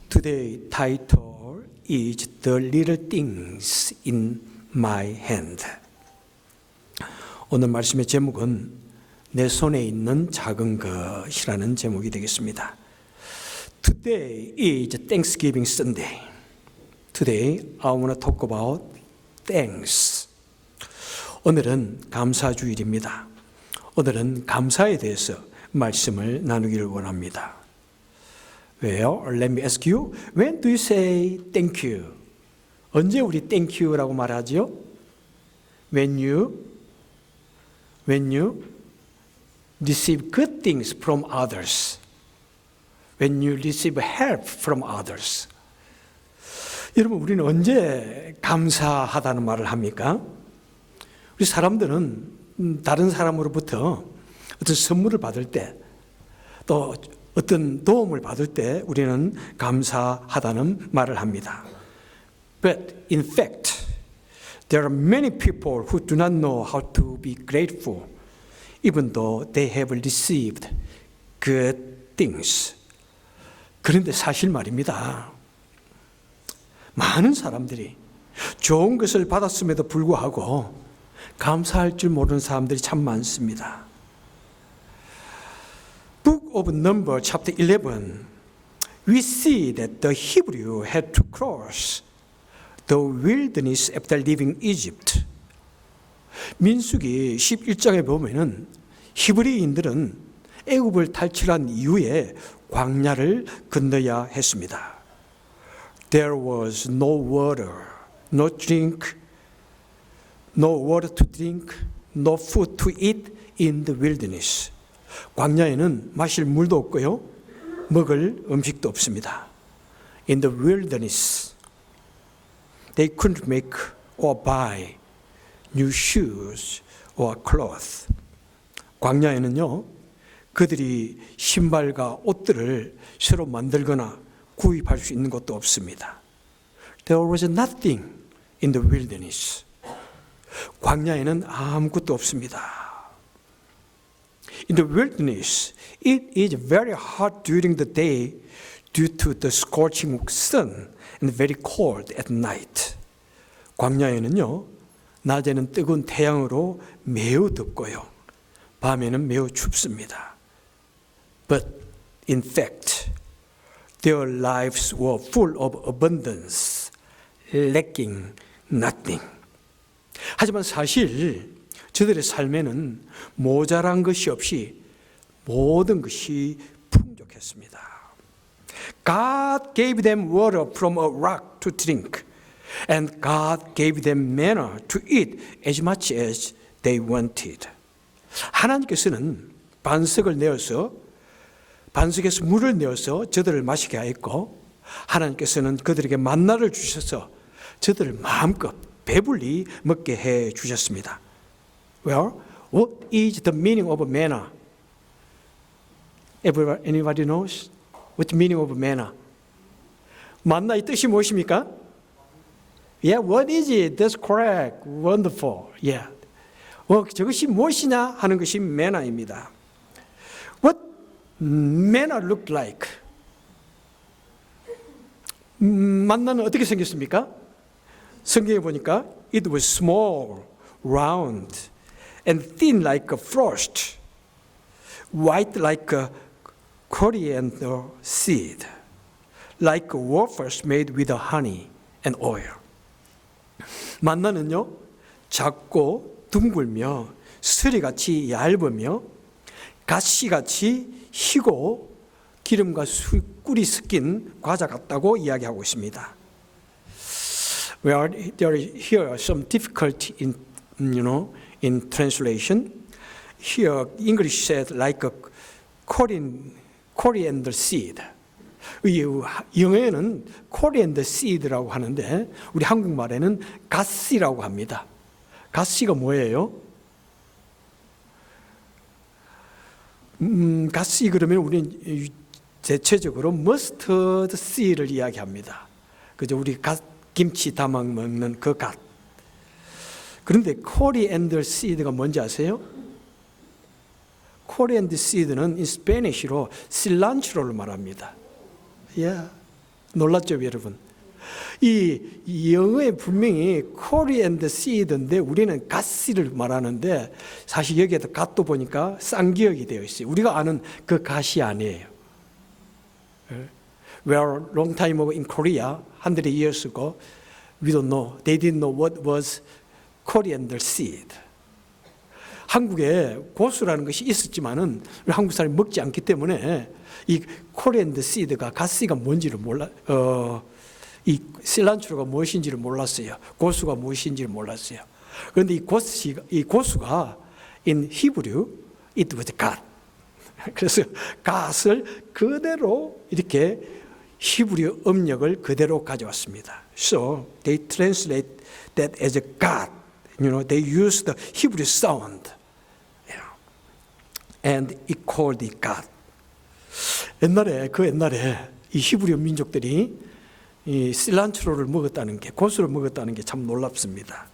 Today title is The Little Things in My Hand. 오늘 말씀의 제목은 내 손에 있는 작은 것이라는 제목이 되겠습니다. Today is Thanksgiving Sunday. Today I want to talk about thanks. 오늘은 감사주일입니다. 오늘은 감사에 대해서 말씀을 나누기를 원합니다. 왜요? Let me ask you, when do you say thank you? 언제 우리 thank you라고 말하죠? When you receive good things from others. When you receive help from others. 여러분, 우리는 언제 감사하다는 말을 합니까? 우리 사람들은 다른 사람으로부터 어떤 선물을 받을 때, 또 어떤 도움을 받을 때 우리는 감사하다는 말을 합니다. But in fact, there are many people who do not know how to be grateful, even though they have received good things. 그런데 사실 말입니다. 많은 사람들이 좋은 것을 받았음에도 불구하고 감사할 줄 모르는 사람들이 참 많습니다. Book of Numbers, chapter 11, we see that the Hebrew had to cross the wilderness after leaving Egypt. 민수기 11장에 보면은 히브리인들은 애굽을 탈출한 이후에 광야를 건너야 했습니다. There was no water, no water to drink, no food to eat in the wilderness. 광야에는 마실 물도 없고요, 먹을 음식도 없습니다. In the wilderness, they couldn't make or buy new shoes or clothes. 광야에는요, 그들이 신발과 옷들을 새로 만들거나 구입할 수 있는 것도 없습니다. There was nothing in the wilderness. 광야에는 아무것도 없습니다. In the wilderness, it is very hot during the day due to the scorching sun and very cold at night. 광야에는요, 낮에는 뜨거운 태양으로 매우 덥고요, 밤에는 매우 춥습니다. But in fact, their lives were full of abundance, lacking nothing. 하지만 사실 저들의 삶에는 모자란 것이 없이 모든 것이 풍족했습니다. God gave them water from a rock to drink, and God gave them manna to eat as much as they wanted. 하나님께서는 반석을 내어서 반석에서 물을 내어서 저들을 마시게 하였고, 하나님께서는 그들에게 만나를 주셔서 저들을 마음껏 배불리 먹게 해 주셨습니다. Well, what is the meaning of manna? Anybody knows? What's the meaning of manna? 만나의 뜻이 무엇입니까? Yeah, what is it? That's correct. Wonderful. Yeah. 저것이 무엇이냐 하는 것이 manna입니다. What manna looked like? 만나는 어떻게 생겼습니까? 성경에 보니까 it was small, round, and thin like a frost, white like a coriander seed, like wafers made with honey and oil. 만나는요, 작고 둥글며 서리같이 얇으며 가시같이 희고 기름과 꿀이 섞인 과자 같다고 이야기하고 있습니다. Well, there is here some difficulty in translation. Here, English said like a coriander seed. 영어에는 coriander seed라고 하는데 우리 한국말에는 가시라고 합니다. 가시가 뭐예요? 가시 그러면 우리는 대체적으로 머스터드 씨를 이야기합니다. 그죠? 우리 김치 담아 먹는 그 갓. 그런데 코리앤더 씨드가 뭔지 아세요? 코리앤더 씨드는 in Spanish로 실란트로를 말합니다. Yeah. 놀랐죠, 여러분? 이 영어에 분명히 coriander seed인데 우리는 갓씨를 말하는데 사실 여기에도 갓도 보니까 쌍기역이 되어 있어요. 우리가 아는 그 갓이 아니에요. Where long time ago in Korea, 100 years ago, we don't know. They didn't know what was coriander seed. 한국에 고수라는 것이 있었지만은 한국 사람이 먹지 않기 때문에 이 coriander seed가 갓씨가 뭔지를 이 실란트로가 무엇인지를 몰랐어요. 고수가 무엇인지를 몰랐어요. 그런데 이 고수가 in Hebrew it was God. 그래서 God을 그대로 이렇게 히브리 음력을 그대로 가져왔습니다. So they translate that as a God. They use the Hebrew sound, and it called it God. 옛날에 이 히브리 민족들이 이 실란트로를 먹었다는 게, 고수를 먹었다는 게 참 놀랍습니다.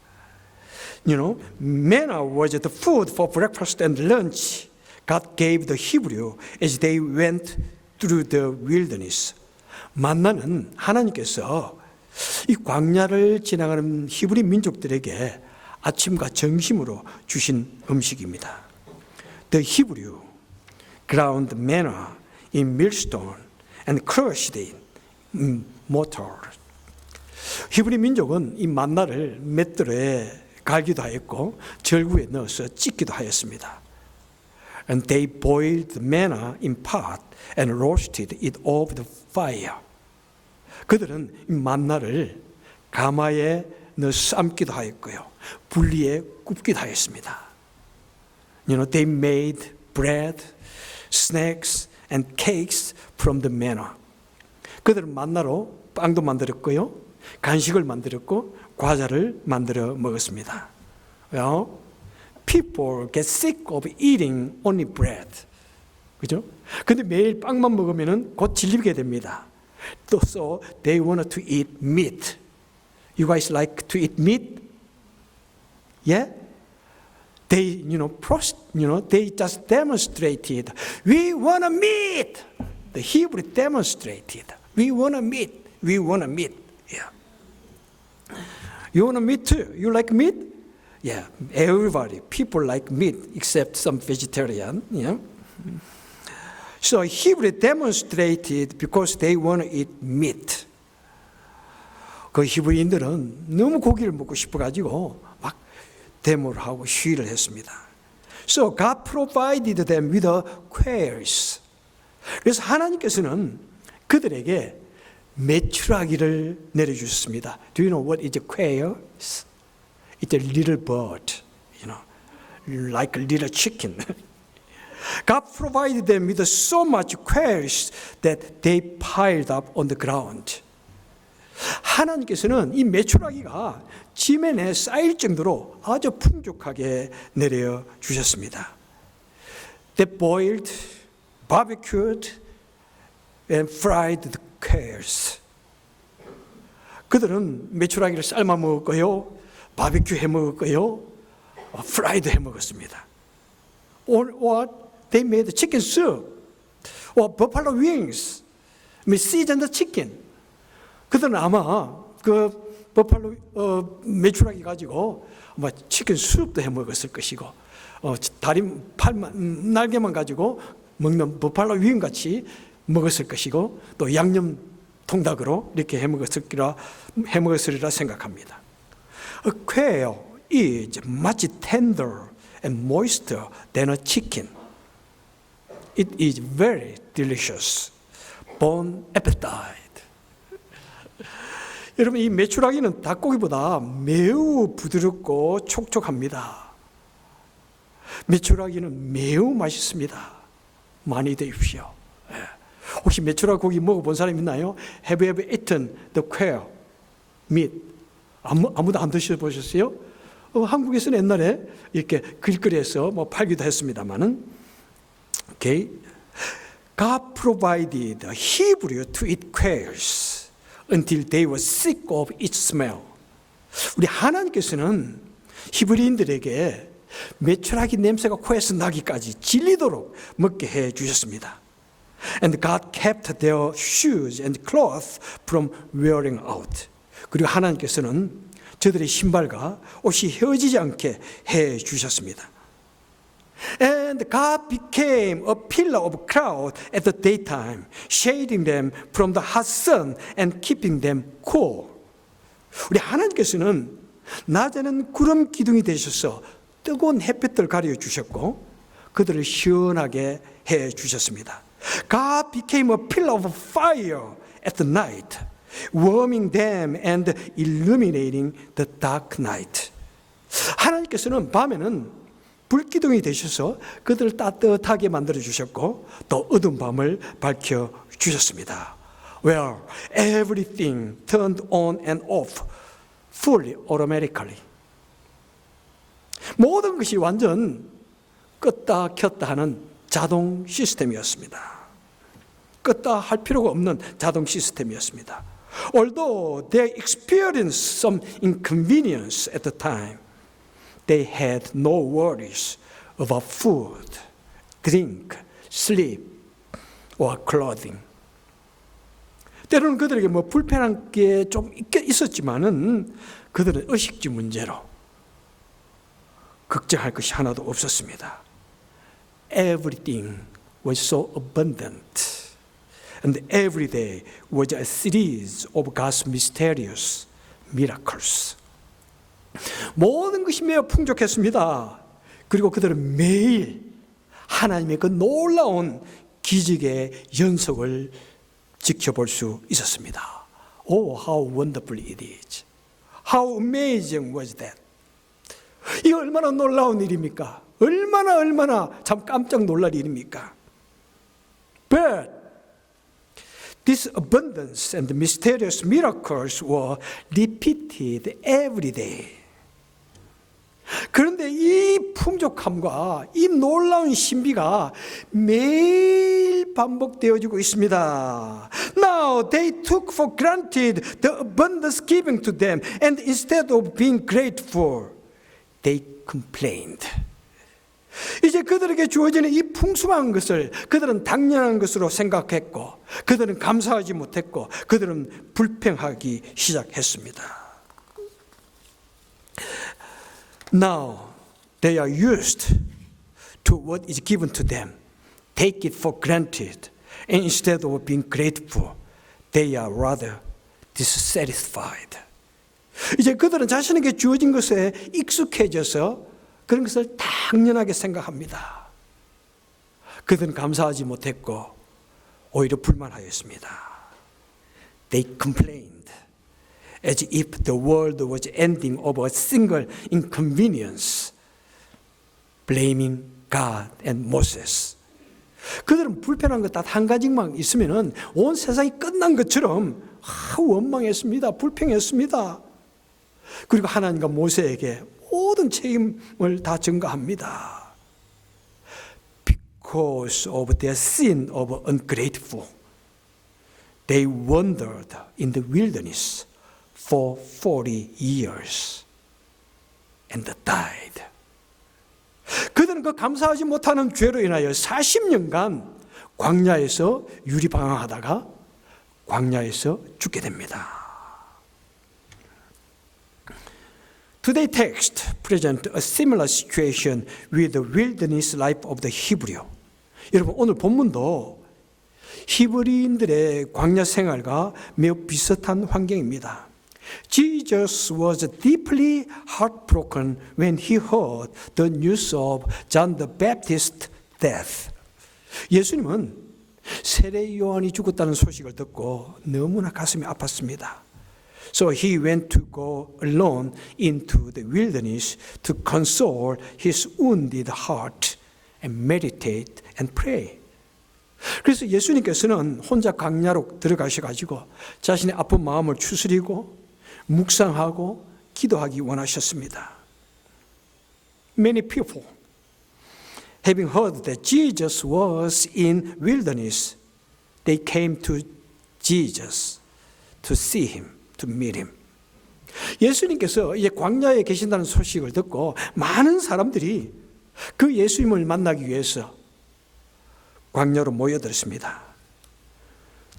Manna was the food for breakfast and lunch God gave the Hebrew as they went through the wilderness. 만나는 하나님께서 이 광야를 지나가는 히브리 민족들에게 아침과 점심으로 주신 음식입니다. The Hebrew ground manna in millstone and crushed it in mortar. 히브리 민족은 이 만나를 맷돌에 갈기도 하였고 절구에 넣어서 찢기도 하였습니다. And they boiled the manna in pot and roasted it over the fire. 그들은 이 만나를 가마에 넣어 삶기도 하였고요, 불리에 굽기도 하였습니다. They made bread, snacks, and cakes from the manna. 그들은 만나로 빵도 만들었고요, 간식을 만들었고, 과자를 만들어 먹었습니다. People get sick of eating only bread. 그죠? 근데 매일 빵만 먹으면 곧 질리게 됩니다. So they wanted to eat meat. You guys like to eat meat? Yeah? They, they just demonstrated. We want to meat. The Hebrew demonstrated. We want to meat. We want to meat. Yeah. You want to meat too? You like meat? Yeah. Everybody, people like meat except some vegetarian. Yeah. So Hebrew demonstrated because they want to eat meat. 그 히브리인들은 너무 고기를 먹고 싶어가지고 막 데모를 하고 시위를 했습니다. So God provided them with quails. 그래서 하나님께서는 그들에게 메추라기를 내려주셨습니다. Do you know what is a quail? It's a little bird, like a little chicken. God provided them with so much quails that they piled up on the ground. 하나님께서는 이 메추라기가 지면에 쌓일 정도로 아주 풍족하게 내려 주셨습니다. They boiled, barbecued, and fried the quails. 그들은 메추라기를 삶아 먹었고요, 바비큐 해 먹었고요, 프라이드 해 먹었습니다. Or they made chicken soup, or buffalo wings, seasoned chicken. 그들은 아마 그 버팔로 메추라기 가지고 아마 치킨 수프도 해 먹었을 것이고, 다리 팔만 날개만 가지고 먹는 버팔로 윙 같이 먹었을 것이고, 또 양념 통닭으로 이렇게 해 먹었으리라 생각합니다. A quail is much tender and moister than a chicken. It is very delicious. Bon appetit. 여러분, 이 메추라기는 닭고기보다 매우 부드럽고 촉촉합니다. 메추라기는 매우 맛있습니다. 많이 드십시오. 혹시 메추라기 고기 먹어본 사람 있나요? Have you ever eaten the quail meat? 아무도 안 드셔보셨어요? 한국에서는 옛날에 이렇게 길거리에서 팔기도 했습니다만은, okay. God provided a Hebrew to eat quails until they were sick of its smell. 우리 하나님께서는 히브리인들에게 메추라기 냄새가 코에서 나기까지 질리도록 먹게 해 주셨습니다. And God kept their shoes and clothes from wearing out. 그리고 하나님께서는 저들의 신발과 옷이 헤어지지 않게 해 주셨습니다. And God became a pillar of cloud at the daytime, shading them from the hot sun and keeping them cool. 우리 하나님께서는 낮에는 구름 기둥이 되셔서 뜨거운 햇볕을 가려 주셨고 그들을 시원하게 해 주셨습니다. God became a pillar of fire at the night, warming them and illuminating the dark night. 하나님께서는 밤에는 불기둥이 되셔서 그들을 따뜻하게 만들어 주셨고 또 어두운 밤을 밝혀 주셨습니다. Where everything turned on and off fully automatically. 모든 것이 완전 껐다 켰다 하는 자동 시스템이었습니다. 껐다 할 필요가 없는 자동 시스템이었습니다. Although they experienced some inconvenience at the time, they had no worries about food, drink, sleep, or clothing. 때로는 그들에게 불편한 게 좀 있었지만은 그들은 의식주 문제로 걱정할 것이 하나도 없었습니다. Everything was so abundant, and every day was a series of God's mysterious miracles. 모든 것이 매우 풍족했습니다. 그리고 그들은 매일 하나님의 그 놀라운 기적의 연속을 지켜볼 수 있었습니다. Oh, how wonderful it is. How amazing was that. 이 얼마나 놀라운 일입니까? 얼마나 참 깜짝 놀랄 일입니까? But this abundance and mysterious miracles were repeated every day. 그런데 이 풍족함과 이 놀라운 신비가 매일 반복되어지고 있습니다. Now they took for granted the abundance given to them, and instead of being grateful, they complained. 이제 그들에게 주어지는 이 풍성한 것을 그들은 당연한 것으로 생각했고 그들은 감사하지 못했고 그들은 불평하기 시작했습니다. Now they are used to what is given to them, take it for granted, and instead of being grateful, they are rather dissatisfied. 이제 그들은 자신에게 주어진 것에 익숙해져서 그런 것을 당연하게 생각합니다. 그들은 감사하지 못했고 오히려 불만하였습니다. They complained as if the world was ending over a single inconvenience, blaming God and Moses. 그들은 불편한 것 딱 한 가지만 있으면은 온 세상이 끝난 것처럼 원망했습니다. 불평했습니다. 그리고 하나님과 모세에게 모든 책임을 다 전가합니다. Because of their sin of ungrateful, they wandered in the wilderness for 40 years and died. 그들은 그 감사하지 못하는 죄로 인하여 40년간 광야에서 유리방황하다가 광야에서 죽게 됩니다. Today's text presents a similar situation with the wilderness life of the Hebrew. 여러분 오늘 본문도 히브리인들의 광야 생활과 매우 비슷한 환경입니다. Jesus was deeply heartbroken when he heard the news of John the Baptist's death. 예수님은 세례 요한이 죽었다는 소식을 듣고 너무나 가슴이 아팠습니다. So he went to go alone into the wilderness to console his wounded heart and meditate and pray. 그래서 예수님께서는 혼자 광야로 들어가셔가지고 자신의 아픈 마음을 추스리고 묵상하고 기도하기 원하셨습니다. Many people, having heard that Jesus was in wilderness, they came to Jesus to see him, to meet him. 예수님께서 이제 광야에 계신다는 소식을 듣고 많은 사람들이 그 예수님을 만나기 위해서 광야로 모여들었습니다.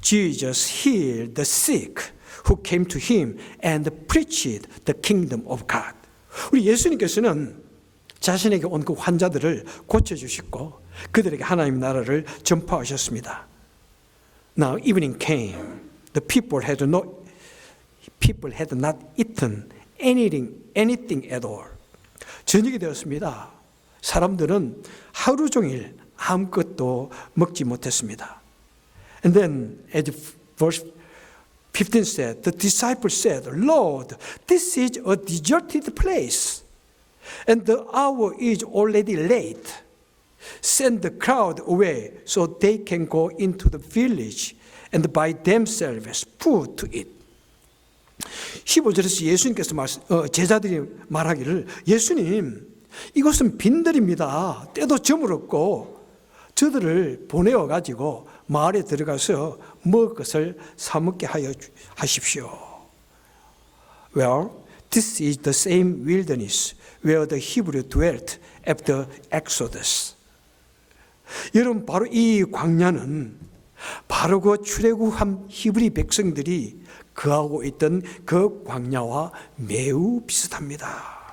Jesus healed the sick who came to him and preached the kingdom of God. 우리 예수님께서는 자신에게 온 그 환자들을 고쳐주시고 그들에게 하나님의 나라를 전파하셨습니다. Now evening came. The people had not eaten anything at all. 저녁이 되었습니다. 사람들은 하루 종일 아무것도 먹지 못했습니다. And then as verse 15 said, the disciples said, Lord, this is a deserted place, and the hour is already late. Send the crowd away so they can go into the village and buy themselves food to eat. 15절에서 예수님께서 제자들이 말하기를, 예수님, 이곳은 빈들입니다. 때도 저물었고 저들을 보내어 가지고 마을에 들어가서 먹을 것을 사 먹게 하십시오. Well, this is the same wilderness where the Hebrew dwelt after Exodus. 여러분, 바로 이 광야는 바로 그 출애굽한 히브리 백성들이 거하고 있던 그 광야와 매우 비슷합니다.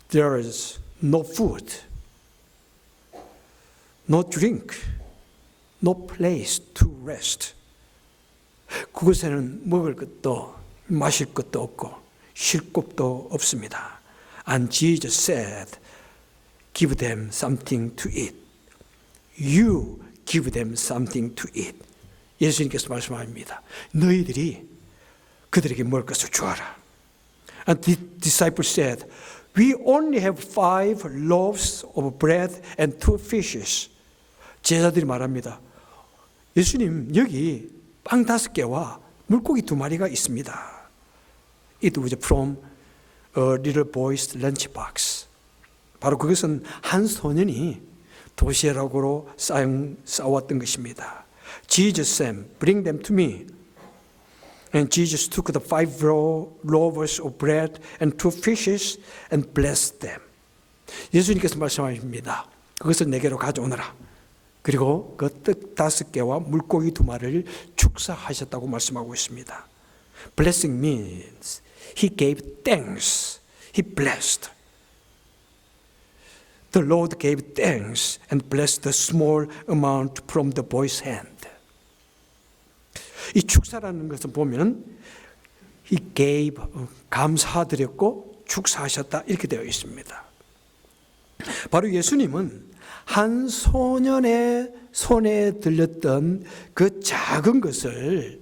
There is no food, no drink, no place to rest. 그곳에는 먹을 것도 마실 것도 없고 쉴 곳도 없습니다. And Jesus said, give them something to eat. You give them something to eat. 예수님께서 말씀합니다. 너희들이 그들에게 먹을 것을 주어라. And the disciples said, we only have 5 loaves of bread and 2 fishes. 제자들이 말합니다. 예수님, 여기 빵 5개와 물고기 2마리가 있습니다. It was from a little boy's lunchbox. 바로 그것은 한 소년이 도시락으로 싸왔던 것입니다. Jesus said, bring them to me. And Jesus took the 5 loaves of bread and 2 fishes and blessed them. 예수님께서 말씀하십니다. 그것을 내게로 가져오너라. 그리고 그 떡 5개와 물고기 2마리를 축사하셨다고 말씀하고 있습니다. Blessing means He gave thanks. He blessed. The Lord gave thanks and blessed the small amount from the boy's hand. 이 축사라는 것을 보면 He gave, 감사드렸고 축사하셨다 이렇게 되어 있습니다. 바로 예수님은 한 소년의 손에 들렸던 그 작은 것을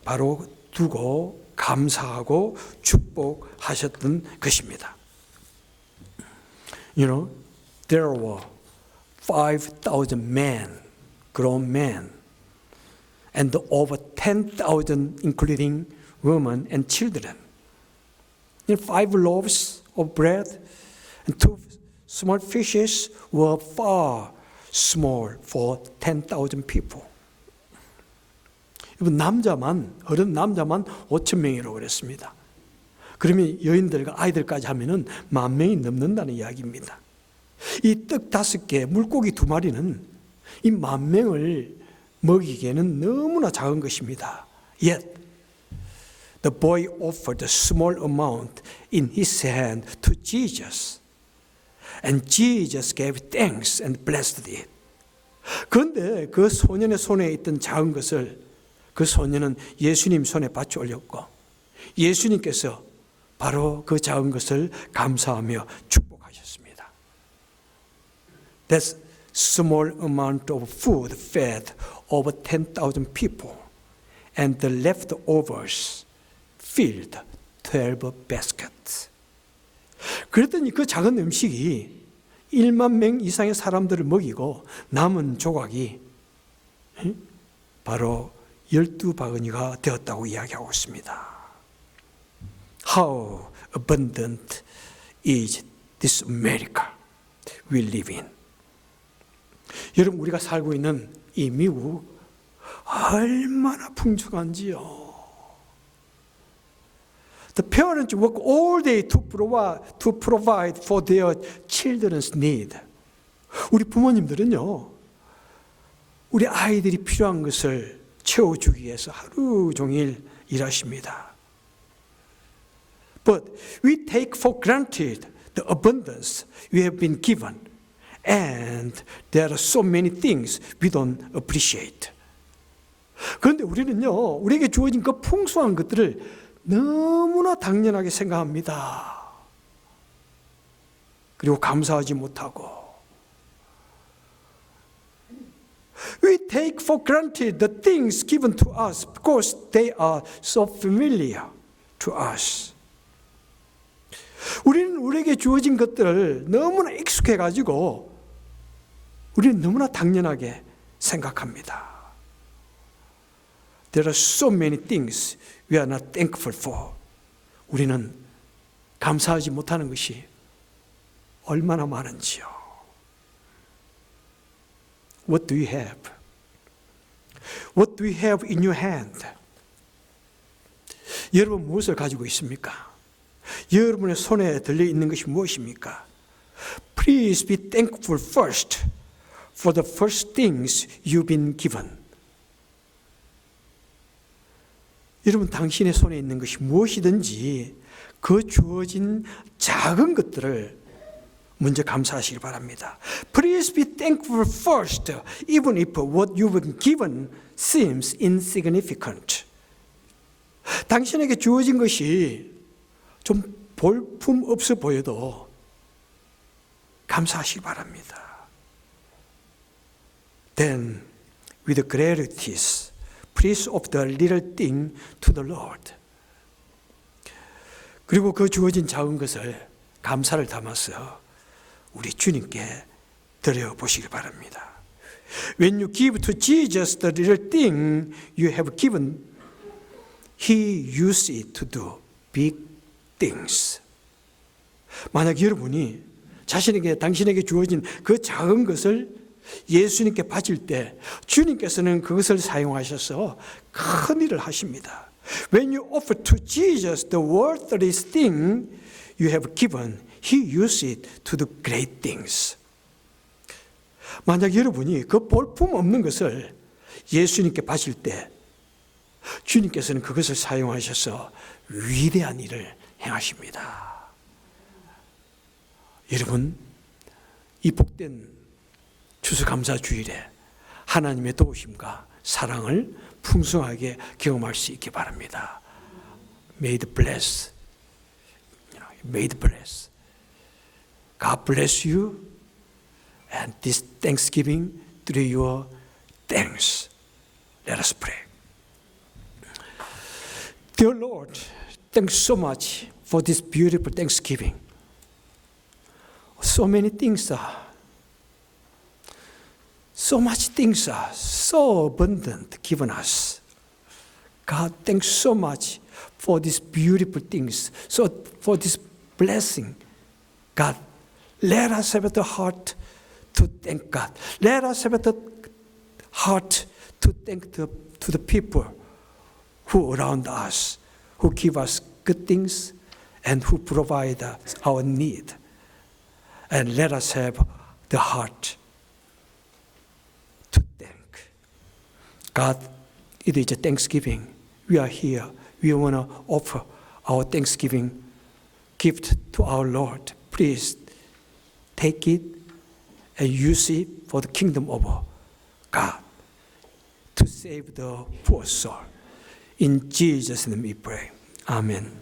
바로 두고 감사하고 축복하셨던 것입니다. You know, there were 5,000 men, grown men, and over 10,000 including women and children. 5 loaves of bread and 2 small fishes were far small for 10,000 people. 어른 남자만 5,000명이라고 그랬습니다. 그러면 여인들과 아이들까지 하면은 10,000명이 넘는다는 이야기입니다. 이 떡 5개, 물고기 2마리는 이 10,000명을 먹이기에는 너무나 작은 것입니다. Yet, the boy offered a small amount in his hand to Jesus. And Jesus gave thanks and blessed it. 그런데 그 소년의 손에 있던 작은 것을 그 소년은 예수님 손에 받쳐 올렸고 예수님께서 바로 그 작은 것을 감사하며 축복하셨습니다. That small amount of food fed over 10,000 people, and the leftovers filled 12 baskets. 그랬더니 그 작은 음식이 1만 명 이상의 사람들을 먹이고 남은 조각이 바로 12바구니가 되었다고 이야기하고 있습니다. How abundant is this America we live in? 여러분, 우리가 살고 있는 이 미국 얼마나 풍족한지요. The parents work all day to provide for their children's need. 우리 부모님들은요, 우리 아이들이 필요한 것을 채워주기 위해서 하루 종일 일하십니다. But we take for granted the abundance we have been given, and there are so many things we don't appreciate. 그런데 우리는요, 우리에게 주어진 그 풍성한 것들을 너무나 당연하게 생각합니다. 그리고 감사하지 못하고. We take for granted the things given to us because they are so familiar to us. 우리는 우리에게 주어진 것들을 너무나 익숙해가지고 우리는 너무나 당연하게 생각합니다. There are so many things we are not thankful for. 우리는 감사하지 못하는 것이 얼마나 많은지요. What do you have? What do you have in your hand? 여러분 무엇을 가지고 있습니까? 여러분의 손에 들려있는 것이 무엇입니까? Please be thankful first for the first things you've been given. 여러분 당신의 손에 있는 것이 무엇이든지 그 주어진 작은 것들을 먼저 감사하시기 바랍니다. Please be thankful first, even if what you've been given seems insignificant. 당신에게 주어진 것이 좀 볼품 없어 보여도 감사하시기 바랍니다. Then, with gratitude, please offer the little thing to the Lord. 그리고 그 주어진 작은 것을 감사를 담아서 우리 주님께 드려보시기 바랍니다. When you give to Jesus the little thing you have given, He uses it to do big things. 만약 여러분이 자신에게 당신에게 주어진 그 작은 것을 예수님께 바칠 때 주님께서는 그것을 사용하셔서 큰 일을 하십니다. When you offer to Jesus the worthless thing you have given, He uses it to do great things. 만약 여러분이 그 볼품 없는 것을 예수님께 바칠 때 주님께서는 그것을 사용하셔서 위대한 일을 행하십니다. 여러분, 이 복된 추수감사 주일에 하나님의 도우심과 사랑을 풍성하게 경험할 수 있기 바랍니다. May the bless. May the bless. God bless you and this Thanksgiving through your thanks. Let us pray. Dear Lord, thanks so much for this beautiful Thanksgiving. So many things are, so much things are so abundant given us. God, thanks so much for these beautiful things, so for this blessing. God, let us have the heart to thank God. Let us have the heart to thank to the people who are around us, who give us good things and who provide our need. And let us have the heart to thank. God, it is a Thanksgiving. We are here. We want to offer our Thanksgiving gift to our Lord. Please take it and use it for the kingdom of God to save the poor soul. In Jesus' name we pray. Amen.